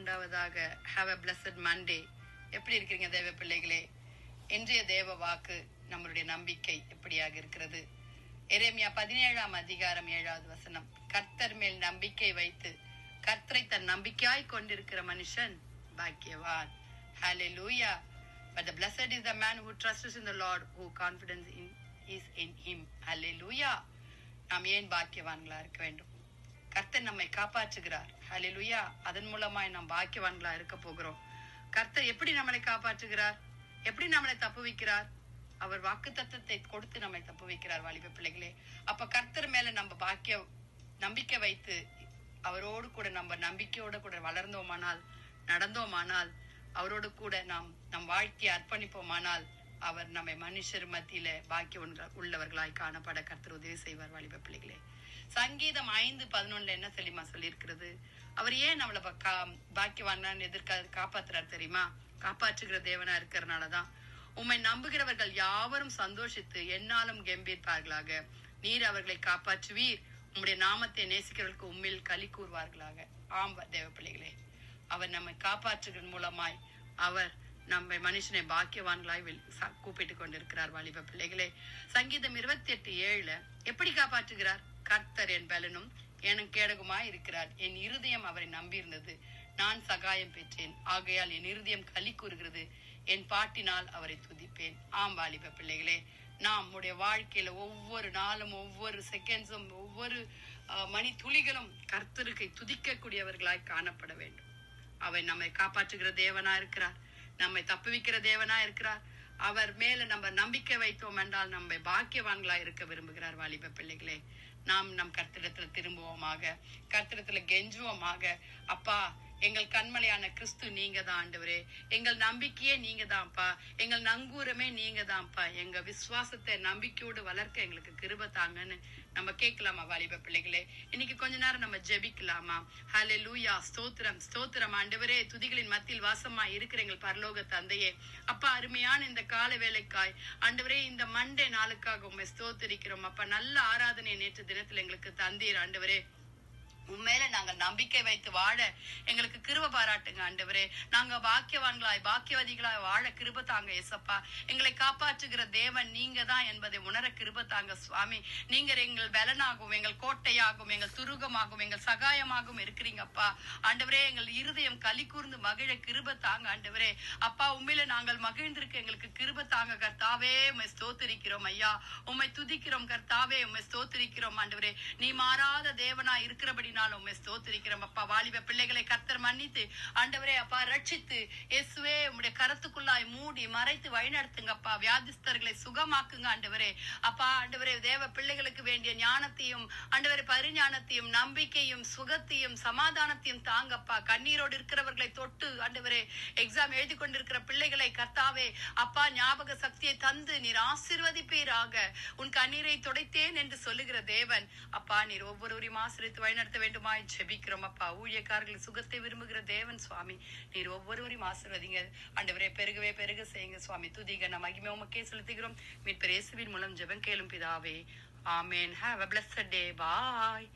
உண்டாவதாக. Have a blessed Monday. எப்படி இருக்கிறீங்க தேவ பிள்ளைகளே? இன்றைய தேவ வாக்கு நம்மளுடைய நம்பிக்கை எப்படியாக இருக்கிறது? எரேமியா 17ஆம் அதிகாரம் 7வது வசனம். கர்த்தர் மேல் நம்பிக்கை வைத்து கர்த்தரை தன் நம்பிக்கையாய் கொண்டிருக்கிற மனுஷன் பாக்கியவான். ஹalleluya. But the blessed is the man who trusts in the Lord, who confidence is in him. Hallelujah. நாம் ஏன் பாக்கியவான்களா இருக்க வேண்டும்? கர்த்தர் நம்மை காப்பாற்றுகிறார். ஹalleluya. அதன் மூலமாய் நாம் பாக்கியவான்களா இருக்க போகிறோம். கர்த்தர் எப்படி நம்மளை காப்பாற்றுகிறார்? எப்படி நம்மளை தப்புவிக்கிறார்? அவர் வாக்குத்தத்தத்தை கொடுத்து நம்மை தப்புவிக்கிறார். வாலிப பிள்ளைகளே, அப்ப கர்த்தர் மேல நம்ம நம்பிக்கை வைத்து அவரோடு கூட நம்ம நம்பிக்கையோட கூட வளர்ந்தோமானால், நடந்தோமானால், அவரோடு கூட நாம் நம் வாழ்க்கையை அர்ப்பணிப்போமானால், அவர் நம்மை மனுஷர் மத்தியில பாக்கிய உள்ளவர்களாய் காணப்பட கர்த்தர் உதவி செய்வார். வாலிப பிள்ளைகளே, சங்கீதம் 5:11 என்ன தெரியுமா சொல்லி இருக்கிறது? அவர் ஏன் நம்மள பாக்கியவான் காப்பாத்துறாரு தெரியுமா? காப்பாற்றுகிற தேவனா இருக்கிறதுனாலதான். உம்மை நம்புகிறவர்கள் யாவரும் சந்தோஷித்து என்னாலும் கம்பீர்ப்பார்களாக. நீர் அவர்களை காப்பாற்றுவீர். உம்முடைய நாமத்தை நேசிக்கிறவர்களுக்கு உம்மில் களி கூறுவார்களாக. ஆம் தேவ பிள்ளைகளே, அவர் நம்மை காப்பாற்றுகிற மூலமாய் அவர் நம்மை மனுஷனை பாக்கியவான்களாய் கூப்பிட்டு கொண்டிருக்கிறார். வாலிப பிள்ளைகளே, சங்கீதம் 28:7 எப்படி காப்பாற்றுகிறார்? கர்த்தர் என் பலனும் எனக்கு கேடகுமாய் இருக்கிறார். என் இருதயம் அவரை நம்பி இருந்தது. நான் சகாயம் பெற்றேன். ஆகையால் என் இருதயம் களி கூறுகிறது. என் பாட்டினால் அவரை துதிப்பேன். ஆம் வாலிப பிள்ளைகளே, நம்முடைய வாழ்க்கையில ஒவ்வொரு நாளும், ஒவ்வொரு செகண்ட்ஸும், ஒவ்வொரு மணி துளிகளும் கர்த்தருக்கு துதிக்க கூடியவர்களாய் காணப்பட வேண்டும். அவர் நம்மை காப்பாற்றுகிற தேவனா இருக்கிறார். நம்மை தப்புவிக்கிற தேவனா இருக்கிறார். அவர் மேல நம்ம நம்பிக்கை வைத்தோம் என்றால் நம்மை பாக்கியவான்களா இருக்க விரும்புகிறார். வாலிப பிள்ளைகளே, நாம் நம் கர்த்தரிடத்துல திரும்புவோமாக, கர்த்தரிடத்துல கெஞ்சுவோமாக. அப்பா, எங்கள் கண்மலையான கிறிஸ்து நீங்க தான் ஆண்டவரே. எங்கள் நம்பிக்கையே நீங்க தான்ப்பா. எங்கள் நங்கூரமே நீங்க தான்ப்பா. எங்க விசுவாசத்தை நம்பிக்கையோடு வளர்க்க எங்களுக்கு கிருபை தாங்கன்னு நம்ம கேட்கலாமா வாலிப பிள்ளைகளே? இன்னைக்கு கொஞ்ச நேரம் நம்ம ஜெபிக்கலாமா? ஹல்லேலூயா. ஸ்தோத்திரம், ஸ்தோத்திரம் ஆண்டவரே. துதிகளின் மத்தியில் வாசமா இருக்கிற எங்கள் பரலோக தந்தையே, அப்பா, அருமையான இந்த கால வேலைக்காய் ஆண்டவரே, இந்த மண்டே நாளுக்காக உண்மை ஸ்தோத்திரிக்கிறோம். அப்பா, நல்ல ஆராதனை நேற்று தினத்துல எங்களுக்கு தந்தீர் ஆண்டவரே. உண்மையில நாங்கள் நம்பிக்கை வைத்து வாழ எங்களுக்கு கிருபை பாராட்டுங்க ஆண்டவரே. நாங்க பாக்கியவான்களாய் பாக்கியவதிகளாய் வாழ கிருபை தாங்க ஏசப்பா. எங்களை காப்பாற்றுகிற தேவன் நீங்க தான் என்பதை உணர கிருபை தாங்க சுவாமி. நீங்க எங்கள் பலனாகும், எங்கள் கோட்டையாகும், எங்கள் துருகமாகும், எங்கள் சகாயமாகவும் இருக்கிறீங்கப்பா ஆண்டவரே. எங்கள் இருதயம் களி கூர்ந்து மகிழ கிருபை தாங்க ஆண்டவரே. அப்பா, உண்மையில நாங்கள் மகிழ்ந்திருக்க எங்களுக்கு கிருபை தாங்க கர்த்தாவே. உம்மை ஸ்தோத்திரிக்கிறோம் ஐயா. உம்மை துதிக்கிறோம் கர்த்தாவே. உம்மை ஸ்தோத்திரிக்கிறோம் ஆண்டவரே. நீ மாறாத தேவனா இருக்கிறபடி உம்மை ஸ்தோத்திரிக்கிறோம் அப்பா. வாலிப பிள்ளைகளை கர்த்தர் மன்னித்து ஆண்டவரே அப்பா ரட்சித்து இயேசுவே உம்முடைய கரத்துக்குள்ளாய் மூடி மறைத்து வழிநடத்துங்க அப்பா. வியாதிஸ்தர்களை சுகமாக்குங்க ஆண்டவரே. அப்பா ஆண்டவரே, தேவ பிள்ளைகளுக்கு வேண்டிய ஞானத்தையும் ஆண்டவரே பரிஞானத்தையும் நம்பிக்கையும் சுகத்தையும் சமாதானத்தையும் தாங்கப்பா. கண்ணீரோடு இருக்கிறவர்களை தொட்டு ஆண்டவரே, எக்ஸாம் எழுதி கொண்டிருக்கிற பிள்ளைகளை கர்த்தாவே அப்பா ஞாபக சக்தியை தந்து நீர் ஆசீர்வதிப்பீராக. உன் கண்ணீரை துடைத்தேன் என்று சொல்லுகிற தேவன் அப்பா, நீர் ஒவ்வொருவரையும் ஆசீர்வதித்து வழிநடத்த வேண்டுமாய் ஜெபிக்கிறோம் அப்பா. ஊழியக்காரர்கள் சுகத்தை விரும்புகிற தேவன் சுவாமி, நீர் ஒவ்வொருவரையும் ஆசீர்வதிங்க ஆண்டவரே. பெருகவே பெருக செய்யுங்க சுவாமி. துதிக நம்ம மகிமை உமக்கே செலுத்துகிறோம். மீட்பர் இயேசுவின் மூலம் ஜெபம் கேளும் பிதாவே. ஆமென். Have a blessed day. Bye.